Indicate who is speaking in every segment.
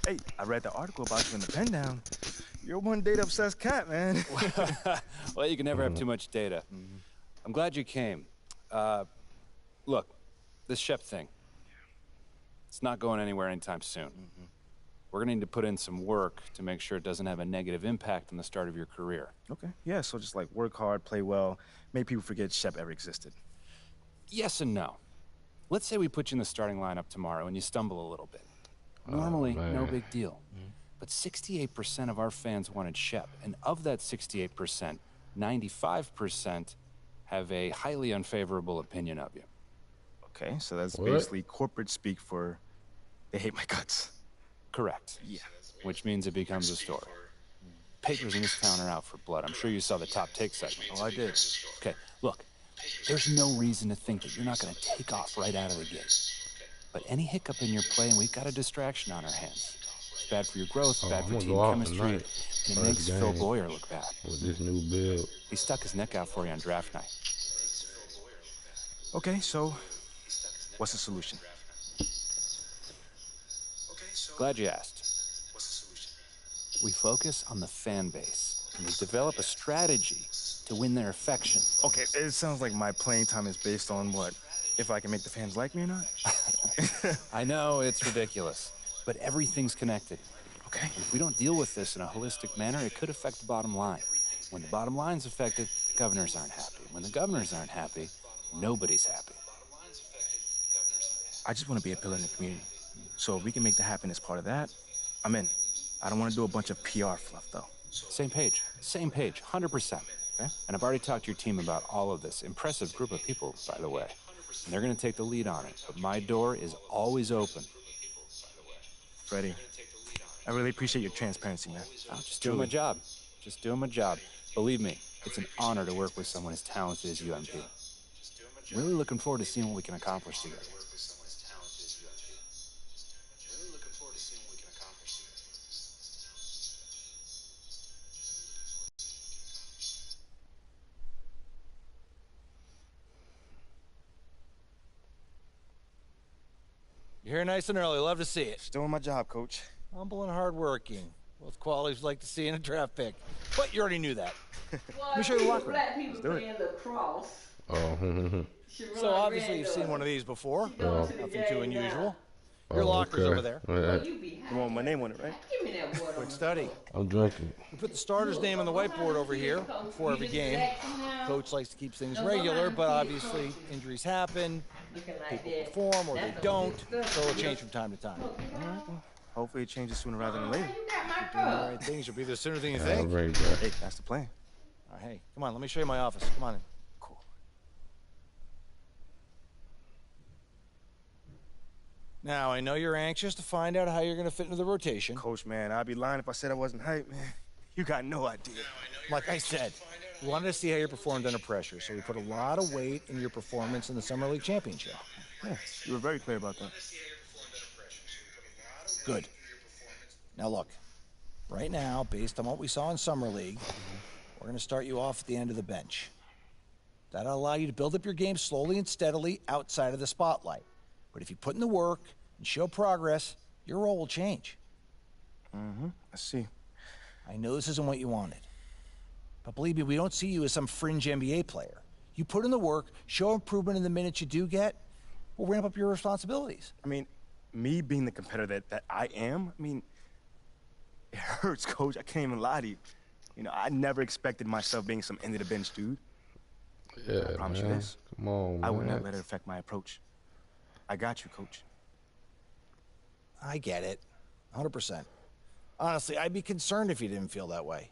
Speaker 1: Hey, I read the article about you in the pen down. You're one data-obsessed cat, man.
Speaker 2: Well, you can never have too much data. I'm glad you came. Look, this Shep thing, it's not going anywhere anytime soon. We're gonna need to put in some work to make sure it doesn't have a negative impact on the start of your career.
Speaker 1: Okay, yeah, so just like work hard, play well, make people forget Shep ever existed.
Speaker 2: Yes and no. Let's say we put you in the starting lineup tomorrow and you stumble a little bit. Normally, no big deal. But 68% of our fans wanted Shep, and of that 68%, 95% have a highly unfavorable opinion of you.
Speaker 1: Okay, so that's basically corporate speak for they hate my guts.
Speaker 2: Correct.
Speaker 1: Yeah.
Speaker 2: Which means it becomes a story. Papers in this town are out for blood. I'm sure you saw the top take segment.
Speaker 1: Oh, I did.
Speaker 2: Okay, look, there's no reason to think that you're not going to take off right out of the gate. But any hiccup in your play, and we've got a distraction on our hands. It's bad for your growth, bad for team chemistry, and it makes Phil Boyer look bad.
Speaker 3: With this new build.
Speaker 2: He stuck his neck out for you on draft night.
Speaker 1: Okay, so what's the solution?
Speaker 2: Glad you asked. We focus on the fan base, and we develop a strategy to win their affection.
Speaker 1: Okay, it sounds like my playing time is based on what? If I can make the fans like me or not?
Speaker 2: I know, it's ridiculous, but everything's connected.
Speaker 1: Okay.
Speaker 2: If we don't deal with this in a holistic manner, it could affect the bottom line. When the bottom line's affected, governors aren't happy. When the governors aren't happy, nobody's happy.
Speaker 1: I just want to be a pillar in the community. So if we can make that happen as part of that, I'm in. I don't want to do a bunch of PR fluff, though.
Speaker 2: Same page, 100%.
Speaker 1: Okay?
Speaker 2: And I've already talked to your team about all of this. Impressive group of people, by the way. And they're going to take the lead on it, but my door is always open.
Speaker 1: Freddie, I really appreciate your transparency, man.
Speaker 2: I'm just doing my job. Just doing my job. Believe me, it's an honor to work with someone as talented as UMP. Really looking forward to seeing what we can accomplish together.
Speaker 4: You're here nice and early. Love to see it.
Speaker 1: Just doing my job, Coach.
Speaker 4: Humble and hardworking. Both qualities we'd like to see in a draft pick. But you already knew that. Let me show you the locker room.
Speaker 5: Black people playing lacrosse.
Speaker 3: Oh,
Speaker 4: So obviously you've seen one of these before. Nothing too unusual. Your locker's over there.
Speaker 1: You want my name on it, right?
Speaker 5: Give me that water.
Speaker 4: Quick study.
Speaker 3: I'm drinking.
Speaker 4: We put the starter's name on the whiteboard over here before every game. Coach likes to keep things regular, but obviously injuries happen. People perform or they don't, so it'll change from time to time.
Speaker 1: All right, well, hopefully it changes sooner rather than later.
Speaker 5: You got my
Speaker 4: Doing the
Speaker 5: cup.
Speaker 4: right things. You'll be there sooner than you think.
Speaker 3: Right there.
Speaker 1: Hey, that's the plan.
Speaker 4: All right, hey, come on. Let me show you my office. Come on in.
Speaker 1: Cool.
Speaker 4: Now, I know you're anxious to find out how you're going to fit into the rotation.
Speaker 1: Coach, man, I'd be lying if I said I wasn't hyped, man. You got no idea.
Speaker 4: Like I said, we wanted to see how you performed under pressure, so we put a lot of weight in your performance in the Summer League Championship.
Speaker 1: Yeah, you were very clear about that.
Speaker 4: Good. Now look, right now, based on what we saw in Summer League, we're going to start you off at the end of the bench. That'll allow you to build up your game slowly and steadily outside of the spotlight. But if you put in the work and show progress, your role will change.
Speaker 1: I see.
Speaker 4: I know this isn't what you wanted. But believe me, we don't see you as some fringe NBA player. You put in the work, show improvement in the minutes you do get, we'll ramp up your responsibilities.
Speaker 1: I mean, me being the competitor that I am, I mean, it hurts, Coach. I can't even lie to you. You know, I never expected myself being some end-of-the-bench dude.
Speaker 3: Yeah,
Speaker 1: I promise you
Speaker 3: man.
Speaker 1: this.
Speaker 3: Come on,
Speaker 1: I would
Speaker 3: man.
Speaker 1: not let it affect my approach. I got you, Coach.
Speaker 4: I get it, 100%. Honestly, I'd be concerned if you didn't feel that way.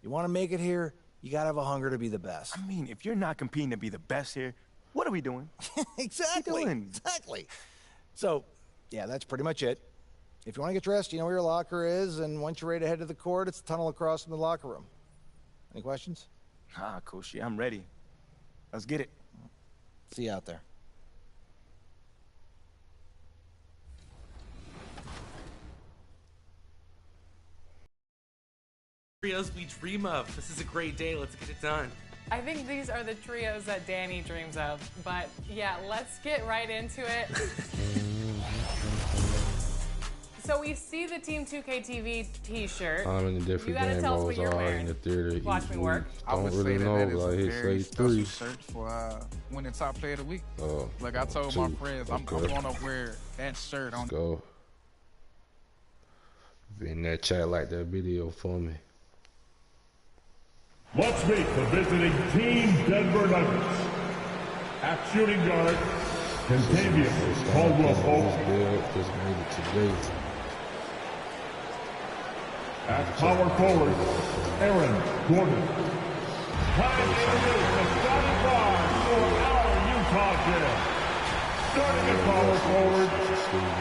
Speaker 4: You want to make it here, you got to have a hunger to be the best.
Speaker 1: I mean, if you're not competing to be the best here, what are we doing?
Speaker 4: Exactly.
Speaker 1: doing?
Speaker 4: Exactly. So, yeah, that's pretty much it. If you want to get dressed, you know where your locker is, and once you're ready to head to the court, it's the tunnel across from the locker room. Any questions?
Speaker 1: Ah, Coach, yeah, I'm ready. Let's get it.
Speaker 4: See you out there.
Speaker 6: Trios we dream of. This is a great day. Let's get it done.
Speaker 7: I think these are the trios that Danny dreams of. But yeah, let's get right into it. So we see the Team 2K TV T-shirt.
Speaker 3: How many
Speaker 7: You
Speaker 3: different
Speaker 7: gotta
Speaker 3: game
Speaker 7: tell us what
Speaker 3: modes
Speaker 7: you're
Speaker 3: are in
Speaker 7: wearing.
Speaker 3: the theater?
Speaker 7: Watch
Speaker 3: each
Speaker 7: me
Speaker 3: week?
Speaker 7: work.
Speaker 8: I
Speaker 3: Don't
Speaker 8: would
Speaker 3: really
Speaker 8: say
Speaker 3: know.
Speaker 8: that is
Speaker 3: Like
Speaker 8: a
Speaker 3: he
Speaker 8: very
Speaker 3: say
Speaker 8: special
Speaker 3: three.
Speaker 8: shirt for winning top player of the week.
Speaker 3: Oh,
Speaker 8: Like I told my
Speaker 3: two.
Speaker 8: friends, I'm
Speaker 3: Okay.
Speaker 8: going to wear that shirt on.
Speaker 3: Go. Be in that chat, like that video for me.
Speaker 9: Let's meet the visiting Team Denver Nuggets. At shooting guard, Contavious Caldwell Pope.
Speaker 3: Just made it today.
Speaker 9: At power forward, Aaron Gordon. Time to introduce the starting five for our Utah Jazz. Starting at power forward,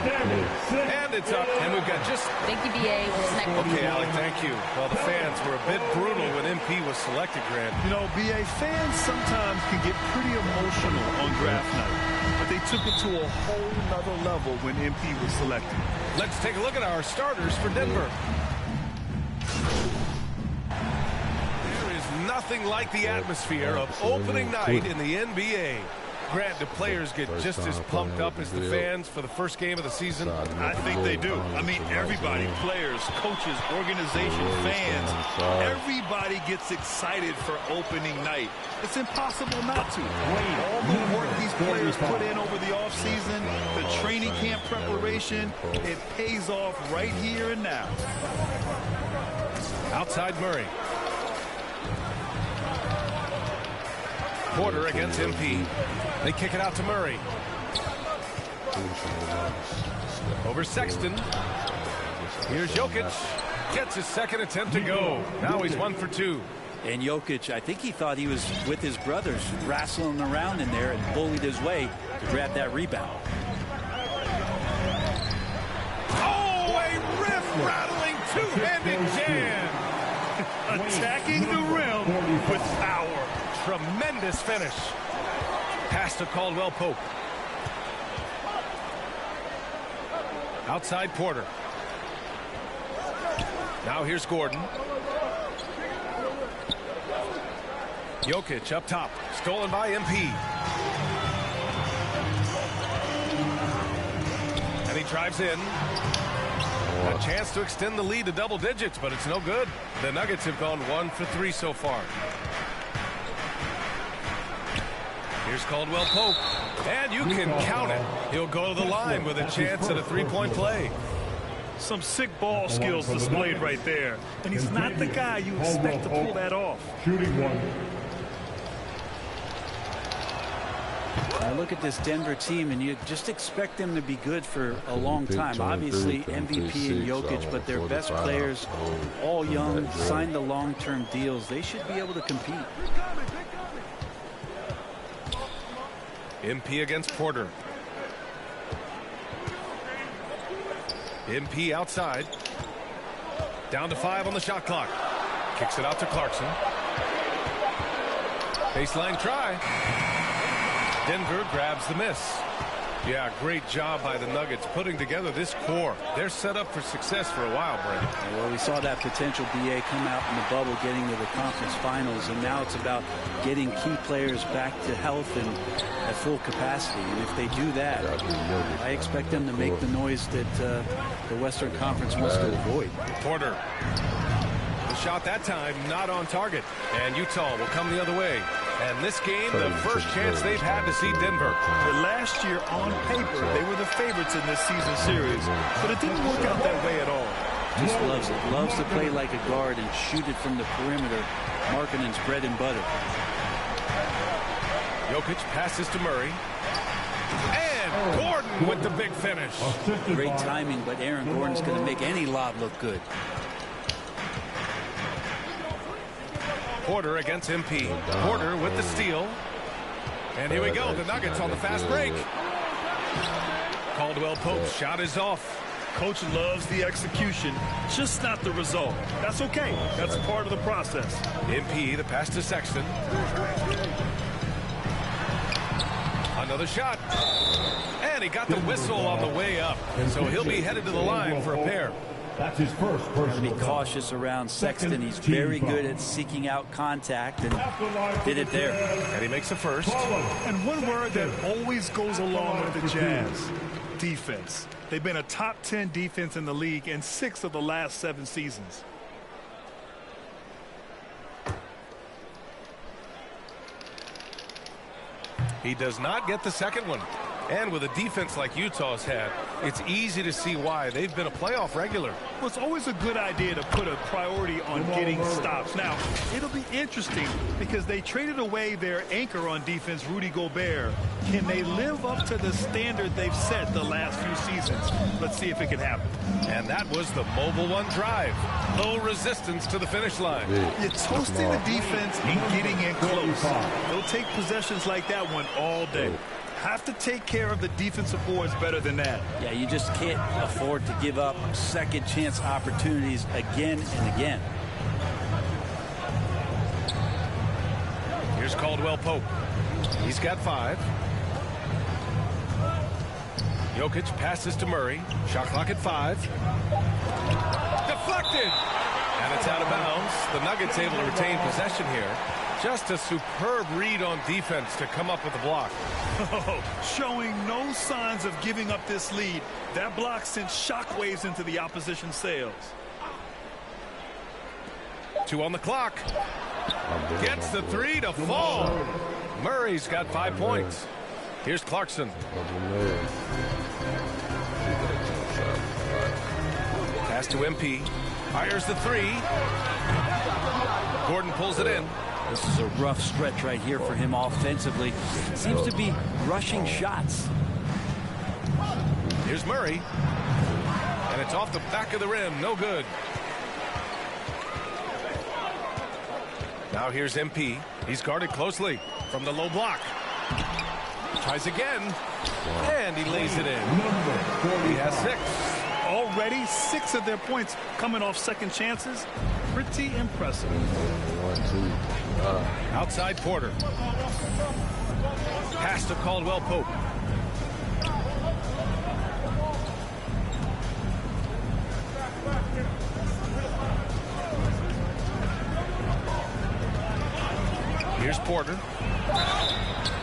Speaker 9: David Sick.
Speaker 10: And it's up, and we've got just...
Speaker 11: Thank you, BA. What's next?
Speaker 10: Okay, Alec, thank you. Well, the fans were a bit brutal when MP was selected, Grant.
Speaker 12: You know, BA, fans sometimes can get pretty emotional on draft night, but they took it to a whole nother level when MP was selected.
Speaker 10: Let's take a look at our starters for Denver. There is nothing like the atmosphere of opening night in the NBA. Grant, do players get just as pumped up as the fans for the first game of the season?
Speaker 12: I think they do. I mean, everybody, players, coaches, organization, fans, everybody gets excited for opening night. It's impossible not to. All the work these players put in over the offseason, the training camp preparation, it pays off right here and now.
Speaker 10: Outside Murray. Porter against MP. They kick it out to Murray. Over Sexton. Here's Jokic. Gets his second attempt to go. Now he's 1 for 2.
Speaker 13: And Jokic, I think he thought he was with his brothers, wrestling around in there and bullied his way to grab that rebound.
Speaker 10: Oh, a riff-rattling two-handed jam.
Speaker 12: Attacking the rim with power.
Speaker 10: Tremendous finish. Pass to Caldwell Pope. Outside Porter. Now here's Gordon. Jokic up top. Stolen by MP. And he drives in. A chance to extend the lead to double digits, but it's no good. The Nuggets have gone 1 for 3 so far. Here's Caldwell Pope. And you can count it. He'll go to the line with a chance at a three-point play.
Speaker 12: Some sick ball skills displayed right there. And he's not the guy you expect to pull that off.
Speaker 9: Shooting one.
Speaker 13: I look at this Denver team, and you just expect them to be good for a long time. Obviously, MVP and Jokic, but their best players, all young, signed the long-term deals. They should be able to compete.
Speaker 10: MP against Porter. MP outside. Down to 5 on the shot clock. Kicks it out to Clarkson. Baseline try. Denver grabs the miss. Yeah, great job by the Nuggets putting together this core. They're set up for success for a while, Brandon.
Speaker 13: Well, we saw that potential BA come out in the bubble, getting to the conference finals, and now it's about getting key players back to health and at full capacity. And if they do that, I expect them to make the noise that the Western Conference wants to avoid.
Speaker 10: Porter. The shot that time not on target. And Utah will come the other way. And this game, the first chance they've had to see Denver.
Speaker 12: But last year, on paper, they were the favorites in this season series. But it didn't work out that way at all.
Speaker 13: Just loves it. Loves to play like a guard and shoot it from the perimeter. Markkanen's bread and butter.
Speaker 10: Jokic passes to Murray. And Gordon with the big finish.
Speaker 13: Great timing, but Aaron Gordon's going to make any lob look good.
Speaker 10: Porter against MP. Porter with the steal. And here we go. The Nuggets on the fast break. Caldwell Pope's shot is off.
Speaker 12: Coach loves the execution, just not the result. That's okay. That's part of the process.
Speaker 10: MP, the pass to Sexton. Another shot. And he got the whistle on the way up. So he'll be headed to the line for a pair.
Speaker 9: That's his first personal.
Speaker 13: Be cautious around Sexton. He's very good at seeking out contact and did it there.
Speaker 10: And he makes the first.
Speaker 12: And one word that always goes along with the Jazz: defense. They've been a top 10 defense in the league in 6 of the last 7 seasons.
Speaker 10: He does not get the second one. And with a defense like Utah's had, it's easy to see why. They've been a playoff regular.
Speaker 12: Well, it's always a good idea to put a priority on getting stops. Now, it'll be interesting because they traded away their anchor on defense, Rudy Gobert. Can they live up to the standard they've set the last few seasons? Let's see if it can happen.
Speaker 10: And that was the mobile one drive. Low resistance to the finish line.
Speaker 12: You're toasting the defense and getting in close. They'll take possessions like that one all day. Have to take care of the defensive boards better than that.
Speaker 13: Yeah, you just can't afford to give up second chance opportunities again and again.
Speaker 10: Here's Caldwell Pope. He's got 5. Jokic passes to Murray. Shot clock at 5. Deflected! And it's out of bounds. The Nuggets able to retain possession here. Just a superb read on defense to come up with the block.
Speaker 12: Showing no signs of giving up this lead. That block sent shockwaves into the opposition sails.
Speaker 10: 2 on the clock. Gets the 3 to fall. Murray's got 5 points. Here's Clarkson. Pass to MP. Fires the 3. Gordon pulls it in.
Speaker 13: This is a rough stretch right here for him offensively. Seems to be rushing shots.
Speaker 10: Here's Murray. And it's off the back of the rim. No good. Now here's MP. He's guarded closely from the low block. Tries again. And he lays it in. He has 6.
Speaker 12: Already 6 of their points coming off second chances. Pretty impressive.
Speaker 10: Outside Porter. Pass to Caldwell Pope. Here's Porter.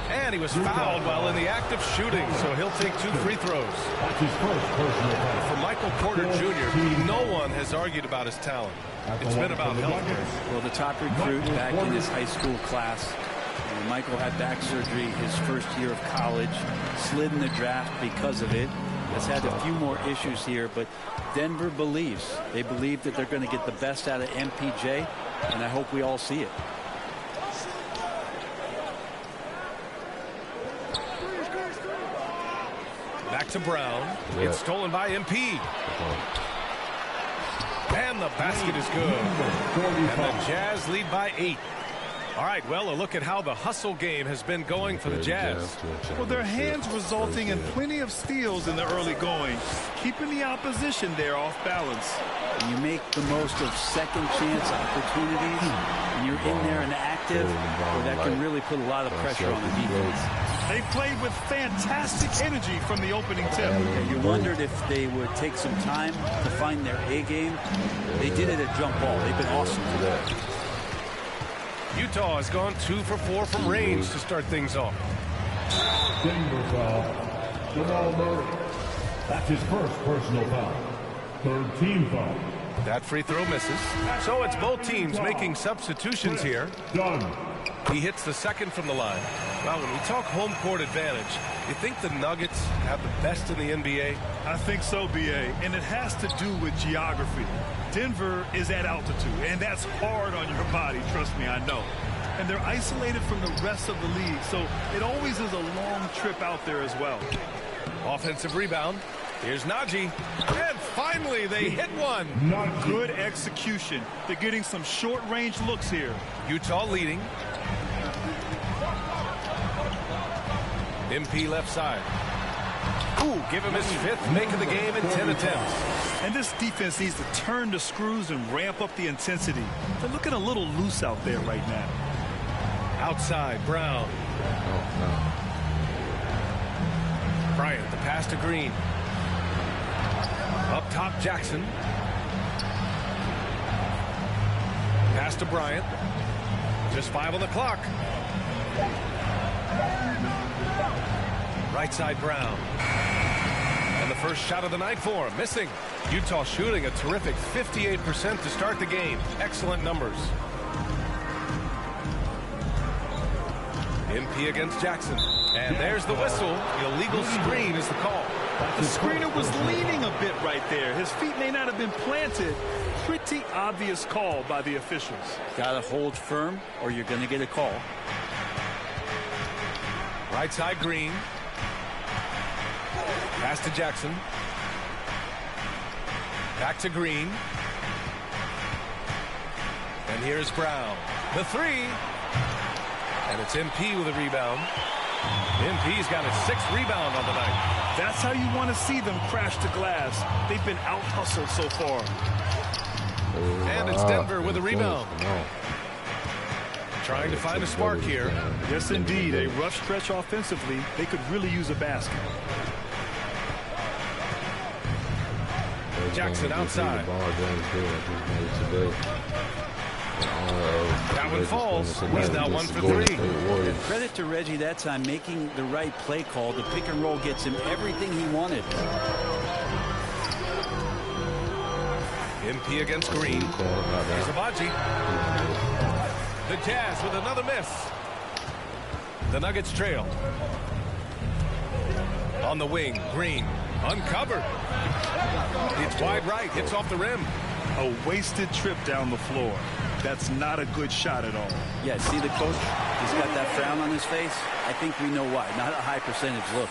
Speaker 10: And he was fouled while in the act of shooting, so he'll take 2 free throws. For Michael Porter Jr., no one has argued about his talent. It's been about health.
Speaker 13: Well, the top recruit back in his high school class. And Michael had back surgery his first year of college. Slid in the draft because of it. Has had a few more issues here, but Denver believes. They believe that they're going to get the best out of MPJ, and I hope we all see it.
Speaker 10: Back to Brown. It's stolen by MP. And the basket is good. And the Jazz lead by 8. All right, well, a look at how the hustle game has been going for the Jazz.
Speaker 12: Well, their hands resulting in plenty of steals in the early going, keeping the opposition there off balance.
Speaker 13: And you make the most of second chance opportunities, and you're in there and active, well, that can really put a lot of pressure on the defense.
Speaker 12: They played with fantastic energy from the opening tip.
Speaker 13: Yeah, you wondered if they would take some time to find their A game. They did it at jump ball. They've been awesome today.
Speaker 10: Utah has gone 2 for 4 from range to start things off.
Speaker 9: Denver foul. Jamal Murray. That's his first personal foul. 3rd team foul.
Speaker 10: That free throw misses. So it's both teams making substitutions here.
Speaker 9: Done.
Speaker 10: He hits the second from the line. Well, when we talk home court advantage, you think the Nuggets have the best in the NBA?
Speaker 12: I think so, B.A., and it has to do with geography. Denver is at altitude, and that's hard on your body, trust me, I know. And they're isolated from the rest of the league, so it always is a long trip out there as well.
Speaker 10: Offensive rebound. Here's Najee. And finally, they hit one.
Speaker 12: Not good execution. They're getting some short-range looks here.
Speaker 10: Utah leading. MP left side. Ooh, give him his 5th make of the game in 10 attempts.
Speaker 12: And this defense needs to turn the screws and ramp up the intensity. They're looking a little loose out there right now.
Speaker 10: Outside, Brown. Bryant, the pass to Green. Up top, Jackson. Pass to Bryant. Just 5 on the clock. Right side, Brown. And the first shot of the night for him, missing. Utah shooting a terrific 58% to start the game. Excellent numbers. MP against Jackson. And there's the whistle. Illegal screen is the call.
Speaker 12: The screener was leaning a bit right there. His feet may not have been planted. Pretty obvious call by the officials.
Speaker 13: Gotta hold firm or you're gonna get a call.
Speaker 10: Right side Green. Pass to Jackson. Back to Green. And here's Brown. The three. And it's MP with a rebound. MP's got his 6th rebound on the night.
Speaker 12: That's how you want to see them crash the glass. They've been out-hustled so far.
Speaker 10: And it's Denver with a rebound. Trying to find a spark here.
Speaker 12: Yes, indeed. A rough stretch offensively. They could really use a basket.
Speaker 10: Jackson outside. That one falls. He's now 1 for 3.
Speaker 13: Credit to Reggie that time making the right play call. The pick and roll gets him everything he wanted.
Speaker 10: MP against Green. Here's Abaji. The Jazz with another miss. The Nuggets trail. On the wing, Green uncovered. It's wide right, hits off the rim.
Speaker 12: A wasted trip down the floor. That's not a good shot at all.
Speaker 13: Yeah, see the coach? He's got that frown on his face. I think we know why. Not a high percentage look.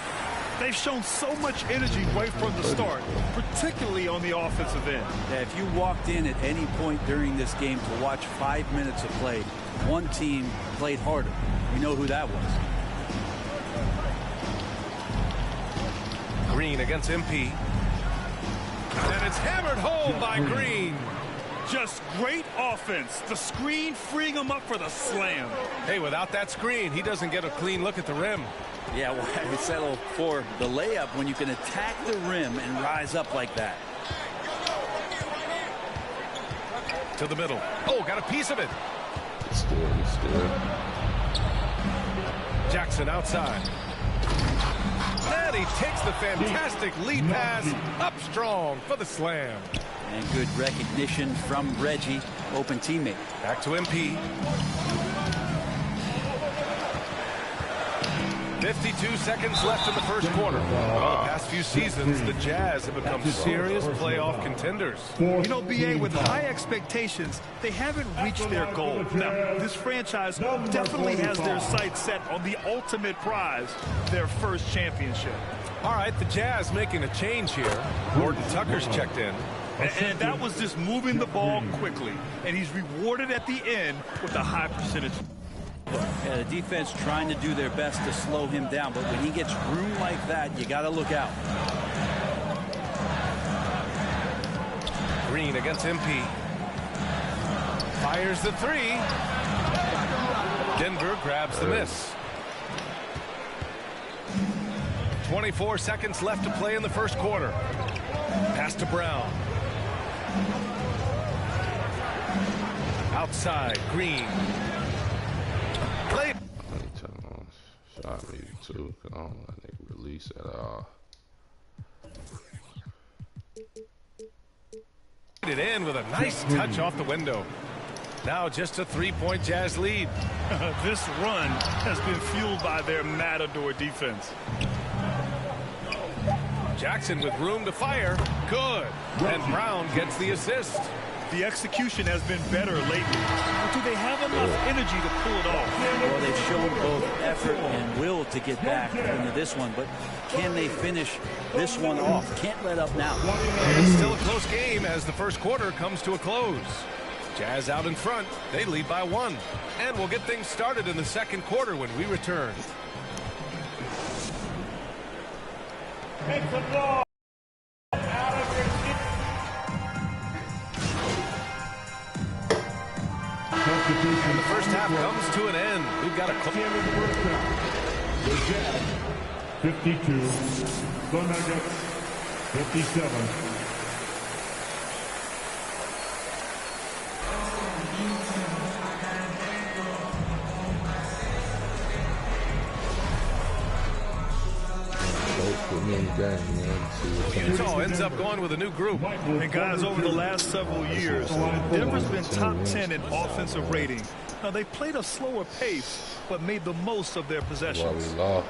Speaker 12: They've shown so much energy right from the start, particularly on the offensive end.
Speaker 13: Yeah, if you walked in at any point during this game to watch 5 minutes of play, one team played harder. We know who that was.
Speaker 10: Green against MP. And it's hammered home by Green.
Speaker 12: Just great offense. The screen freeing him up for the slam.
Speaker 10: Hey, without that screen, he doesn't get a clean look at the rim.
Speaker 13: Yeah, why well, settle for the layup when you can attack the rim and rise up like that?
Speaker 10: To the middle. Oh, got a piece of it.
Speaker 3: It's good.
Speaker 10: Jackson outside. And he takes the fantastic lead pass up strong for the slam.
Speaker 13: And good recognition from Reggie, open teammate.
Speaker 10: Back to MP. 52 seconds left in the first quarter. Well, the past few seasons, the Jazz have become serious playoff contenders.
Speaker 12: You know, BA, with high expectations, they haven't reached their goal. Now, this franchise definitely has their sights set on the ultimate prize, their first championship.
Speaker 10: All right, the Jazz making a change here. Gordon Tucker's checked in.
Speaker 12: And that was just moving the ball quickly. And he's rewarded at the end with a high percentage.
Speaker 13: Yeah, the defense trying to do their best to slow him down, but when he gets room like that, you got to look out.
Speaker 10: Green against MP. Fires the three. Denver grabs the miss. 24 seconds left to play in the first quarter. Pass to Brown. Outside, Green. Play.
Speaker 3: Shot me too. I don't let it release at all.
Speaker 10: It in with a nice touch off the window. Now just a 3-point Jazz lead.
Speaker 12: This run has been fueled by their matador defense.
Speaker 10: Jackson with room to fire. Good. And Brown gets the assist.
Speaker 12: The execution has been better lately. But do they have enough energy to pull it off?
Speaker 13: Well, they've shown both effort and will to get back into this one, but can they finish this one off? Can't let up now.
Speaker 10: It's still a close game as the first quarter comes to a close. Jazz out in front. They lead by 1. And we'll get things started in the second quarter when we return.
Speaker 9: Take the ball out of your team.
Speaker 10: And the first half comes to an end. We've got a
Speaker 9: The Jazz 52, the Nuggets 57.
Speaker 3: Put me in the game, man.
Speaker 10: Utah ends up going with a new group.
Speaker 12: And guys, over the last several years, Denver's been top 10 in offensive rating. Now, they played a slower pace, but made the most of their possessions.
Speaker 3: Why we lost.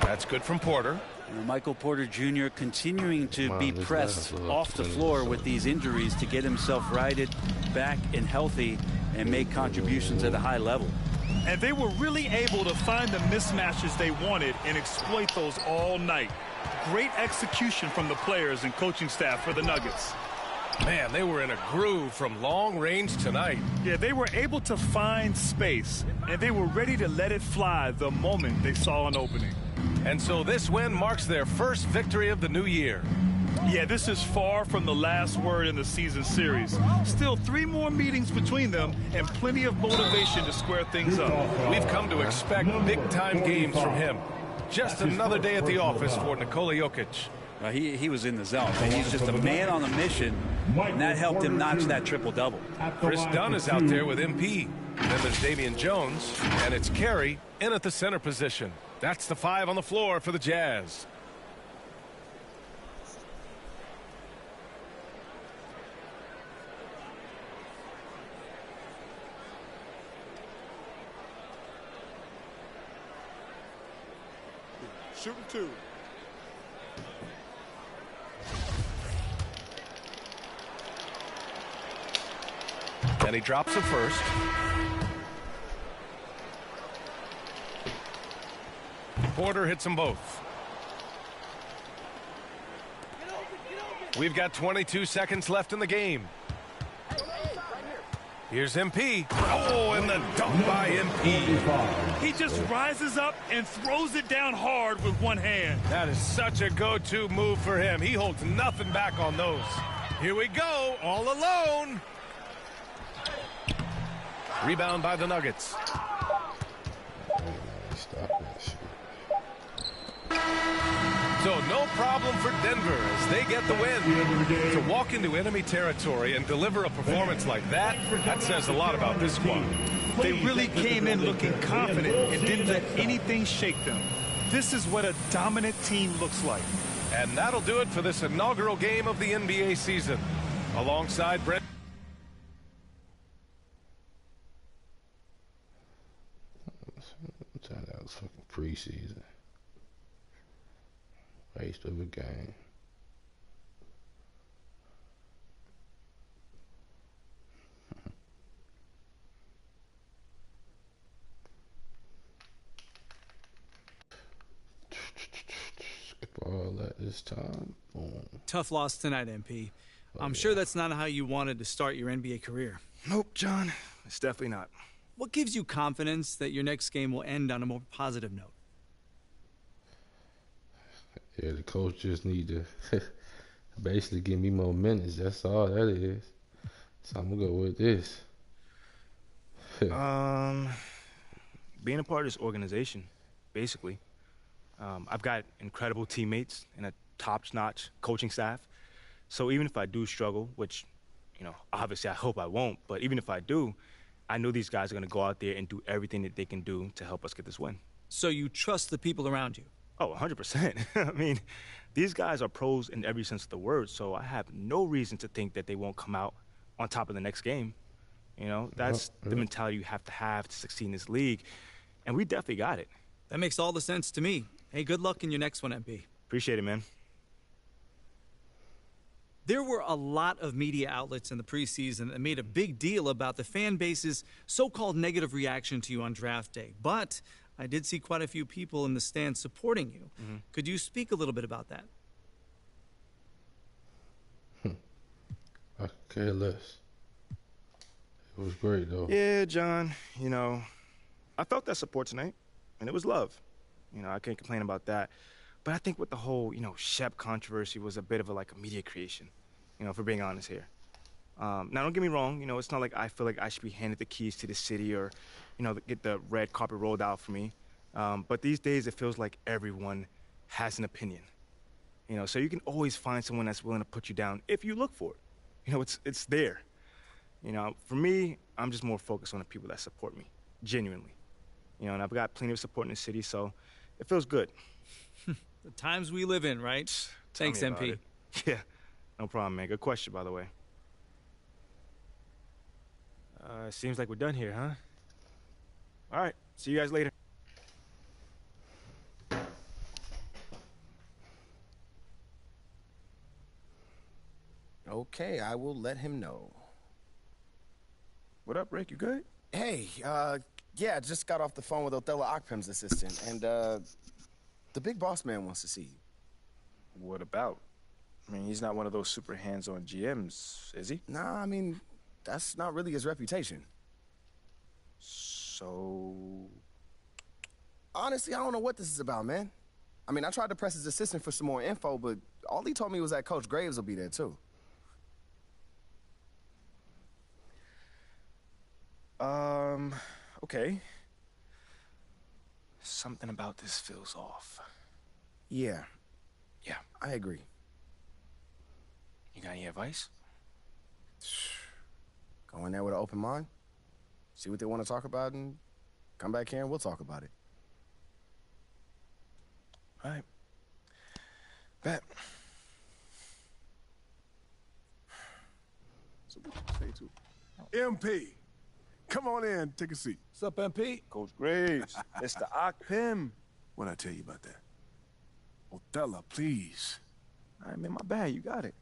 Speaker 10: That's good from Porter.
Speaker 13: Michael Porter Jr. continuing to be pressed off the floor with these injuries to get himself righted, back and healthy, and make contributions at a high level.
Speaker 12: And they were really able to find the mismatches they wanted and exploit those all night. Great execution from the players and coaching staff for the Nuggets.
Speaker 10: Man, they were in a groove from long range tonight.
Speaker 12: Yeah, they were able to find space, and they were ready to let it fly the moment they saw an opening.
Speaker 10: And so this win marks their first victory of the new year.
Speaker 12: Yeah, this is far from the last word in the season series. Still 3 more meetings between them and plenty of motivation to square things up.
Speaker 10: We've come to expect big-time games from him. Just another day at the office for Nikola Jokic.
Speaker 13: He was in the zone, and he's just a man on a mission, and that helped him notch that triple-double.
Speaker 10: Chris Dunn is out there with MP. Then there's Damian Jones, and it's Carey in at the center position. That's the 5 on the floor for the Jazz.
Speaker 11: Shooting 2.
Speaker 10: And he drops it first. Porter hits them both. We've got 22 seconds left in the game. Here's MP. Oh, and the dunk by MP.
Speaker 12: He just rises up and throws it down hard with one hand.
Speaker 10: That is such a go-to move for him. He holds nothing back on those. Here we go, all alone. Rebound by the Nuggets. So no problem for Denver as they get the win. To walk into enemy territory and deliver a performance like that says a lot about this squad.
Speaker 12: They really came in looking confident and didn't let anything shake them. This is what a dominant team looks like.
Speaker 10: And that'll do it for this inaugural game of the NBA season. Alongside Brent.
Speaker 3: That was fucking preseason. Waste of a game. Skip all that this time. Boom.
Speaker 14: Tough loss tonight, MP. I'm sure that's not how you wanted to start your NBA career.
Speaker 1: Nope, John. It's definitely not.
Speaker 14: What gives you confidence that your next game will end on a more positive note?
Speaker 3: Yeah, the coach just need to basically give me more minutes. That's all that is. So I'm gonna go with this.
Speaker 1: Being a part of this organization, basically. I've got incredible teammates and a top-notch coaching staff. So even if I do struggle, which, you know, obviously I hope I won't, but even if I do, I know these guys are going to go out there and do everything that they can do to help us get this win.
Speaker 14: So you trust the people around you?
Speaker 1: Oh, 100%. I mean, these guys are pros in every sense of the word, so I have no reason to think that they won't come out on top of the next game. You know, that's the mentality you have to succeed in this league, and we definitely got it.
Speaker 14: That makes all the sense to me. Hey, good luck in your next one, MP.
Speaker 1: Appreciate it, man.
Speaker 14: There were a lot of media outlets in the preseason that made a big deal about the fan base's so-called negative reaction to you on draft day. But I did see quite a few people in the stands supporting you. Mm-hmm. Could you speak a little bit about that?
Speaker 3: I could care less. It was great, though.
Speaker 1: Yeah, John, you know, I felt that support tonight, and it was love. You know, I can't complain about that. But I think with the whole, you know, Shep controversy was a bit of a media creation, you know, for being honest here. Now, don't get me wrong, you know, it's not like I feel like I should be handed the keys to the city or, you know, get the red carpet rolled out for me. But these days it feels like everyone has an opinion. You know, so you can always find someone that's willing to put you down if you look for it. You know, it's there. You know, for me, I'm just more focused on the people that support me, genuinely. You know, and I've got plenty of support in the city, so it feels good.
Speaker 14: The times we live in, right? Thanks, MP.
Speaker 1: Yeah, no problem, man. Good question, by the way. Seems like we're done here, huh? All right, see you guys later.
Speaker 11: Okay, I will let him know.
Speaker 1: What up, Rick? You good?
Speaker 11: Hey, yeah, just got off the phone with Othello Akpem's assistant, and, the big boss man wants to see you.
Speaker 1: What about? I mean, he's not one of those super hands-on GMs, is he?
Speaker 11: Nah, I mean, that's not really his reputation.
Speaker 1: So...
Speaker 11: Honestly, I don't know what this is about, man. I mean, I tried to press his assistant for some more info, but all he told me was that Coach Graves will be there, too.
Speaker 1: Okay. Something about this feels off.
Speaker 11: Yeah.
Speaker 1: Yeah.
Speaker 11: I agree.
Speaker 1: You got any advice?
Speaker 11: Go in there with an open mind. See what they want to talk about, and come back here and we'll talk about it.
Speaker 1: All right. Bet.
Speaker 15: So what you say to MP? Come on in, take a seat.
Speaker 4: What's up, MP?
Speaker 1: Coach Graves, Mr. Akpem.
Speaker 15: What'd I tell you about that? Othello, please.
Speaker 1: All right, man, my bad. You got it.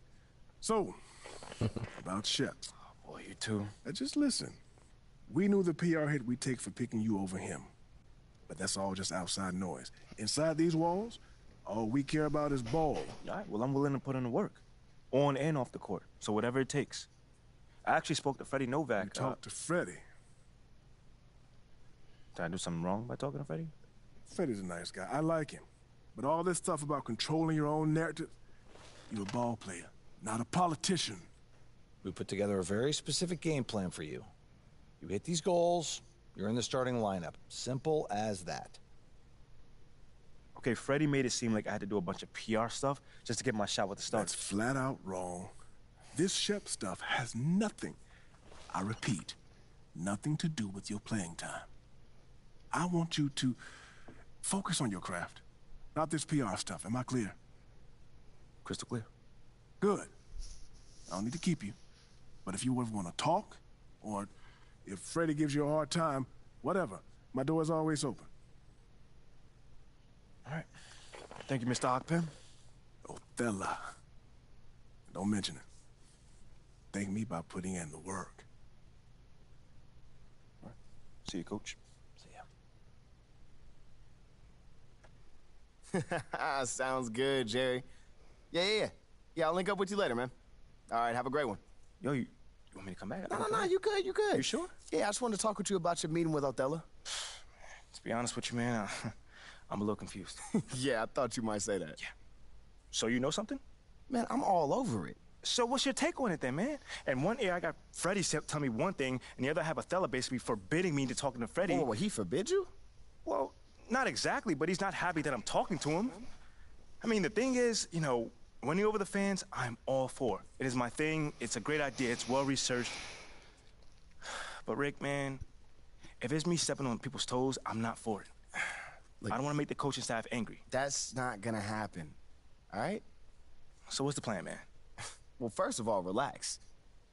Speaker 15: So, about Shep.
Speaker 1: Oh, boy, you too.
Speaker 15: Now just listen. We knew the PR hit we'd take for picking you over him. But that's all just outside noise. Inside these walls, all we care about is ball.
Speaker 1: All right, well, I'm willing to put in the work. On and off the court. So whatever it takes. I actually spoke to Freddie Novak.
Speaker 15: You talked to Freddie?
Speaker 1: Did I do something wrong by talking to Freddie?
Speaker 15: Freddie's a nice guy. I like him. But all this stuff about controlling your own narrative, you're a ball player, not a politician.
Speaker 4: We put together a very specific game plan for you. You hit these goals, you're in the starting lineup. Simple as that.
Speaker 1: Okay, Freddie made it seem like I had to do a bunch of PR stuff just to get my shot with the Stars.
Speaker 15: That's flat out wrong. This Shep stuff has nothing, I repeat, nothing to do with your playing time. I want you to focus on your craft, not this PR stuff. Am I clear?
Speaker 1: Crystal clear.
Speaker 15: Good. I don't need to keep you. But if you ever want to talk, or if Freddie gives you a hard time, whatever, my door is always open.
Speaker 1: All right. Thank you, Mr. Akpem.
Speaker 15: Othello. Don't mention it. Thank me by putting in the work.
Speaker 1: All right. See you, Coach.
Speaker 11: Sounds good, Jerry. Yeah, I'll link up with you later, man. All right, have a great one.
Speaker 1: Yo, you want me to come back?
Speaker 11: No, you good.
Speaker 1: You sure?
Speaker 11: Yeah, I just wanted to talk with you about your meeting with Othello.
Speaker 1: To be honest with you, man, I'm a little confused.
Speaker 11: Yeah, I thought you might say that.
Speaker 1: Yeah. So you know something?
Speaker 11: Man, I'm all over it.
Speaker 1: So what's your take on it then, man? And one ear I got Freddie tell me one thing, and the other I have Othello basically forbidding me to talking to Freddie.
Speaker 11: Oh, well, he forbid you?
Speaker 1: Well, not exactly, but he's not happy that I'm talking to him. I mean, the thing is, you know, winning over the fans, I'm all for. It is my thing. It's a great idea. It's well-researched. But, Rick, man, if it's me stepping on people's toes, I'm not for it. Look, I don't want to make the coaching staff angry.
Speaker 11: That's not going to happen, all right?
Speaker 1: So what's the plan, man?
Speaker 11: Well, first of all, relax.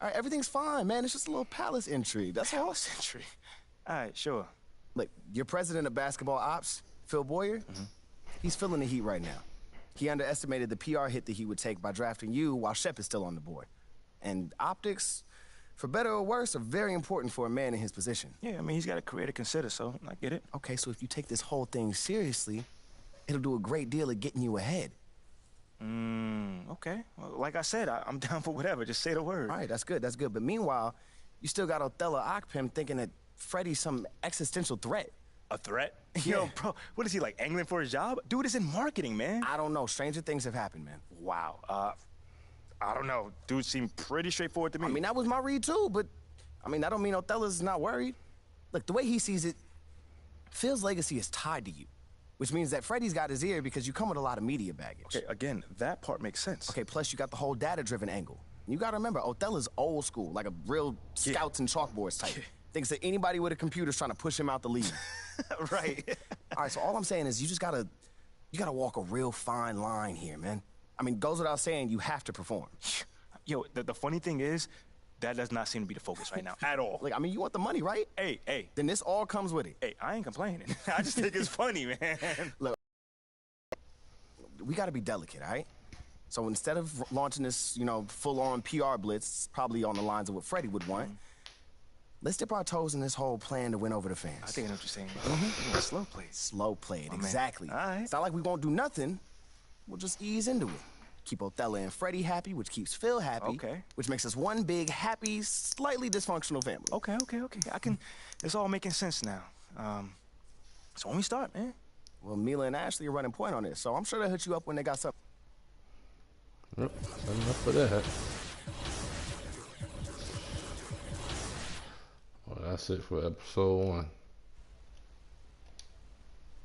Speaker 11: All right, everything's fine, man. It's just a little palace intrigue. That's all.
Speaker 1: Palace intrigue? All right, sure.
Speaker 11: Look, your president of basketball ops, Phil Boyer, he's feeling the heat right now. He underestimated the PR hit that he would take by drafting you while Shep is still on the board. And optics, for better or worse, are very important for a man in his position.
Speaker 1: Yeah, I mean, he's got a career to consider, so I get it.
Speaker 11: Okay, so if you take this whole thing seriously, it'll do a great deal of getting you ahead.
Speaker 1: Okay. Well, like I said, I'm down for whatever. Just say the word.
Speaker 11: All right, that's good. But meanwhile, you still got Othello Akpem thinking that Freddie's some existential threat.
Speaker 1: A threat?
Speaker 11: Yeah.
Speaker 1: Yo, bro, what is he, like, angling for his job? Dude is in marketing, man.
Speaker 11: I don't know. Stranger things have happened, man.
Speaker 1: Wow. I don't know. Dude seemed pretty straightforward to me.
Speaker 11: I mean, that was my read, too, but, I mean, that don't mean Othello's not worried. Look, the way he sees it, Phil's legacy is tied to you, which means that Freddie's got his ear because you come with a lot of media baggage.
Speaker 1: Okay, again, that part makes sense.
Speaker 11: Okay, plus you got the whole data-driven angle. You gotta remember, Othello's old school, like a real scouts and chalkboards type. Thinks that anybody with a computer is trying to push him out the league.
Speaker 1: Right.
Speaker 11: All right, so all I'm saying is you gotta walk a real fine line here, man. I mean, goes without saying, you have to perform.
Speaker 1: Yo, the funny thing is, that does not seem to be the focus right now at all.
Speaker 11: Like, I mean, you want the money, right?
Speaker 1: Hey.
Speaker 11: Then this all comes with it.
Speaker 1: Hey, I ain't complaining. I just think it's funny, man.
Speaker 11: Look, we gotta be delicate, all right? So instead of launching this, full-on PR blitz, probably on the lines of what Freddie would want, let's dip our toes in this whole plan to win over the fans.
Speaker 1: I think I know what you're saying. Yeah, slow play.
Speaker 11: Slow played, exactly.
Speaker 1: All right.
Speaker 11: It's not like we won't do nothing. We'll just ease into it. Keep Othello and Freddie happy, which keeps Phil happy.
Speaker 1: Okay.
Speaker 11: Which makes us one big, happy, slightly dysfunctional family.
Speaker 1: Okay. It's all making sense now. So when we start, man?
Speaker 11: Well, Mila and Ashley are running point on this, so I'm sure they'll hit you up when they got something.
Speaker 3: Yep, enough of that. Well, that's it for episode 1.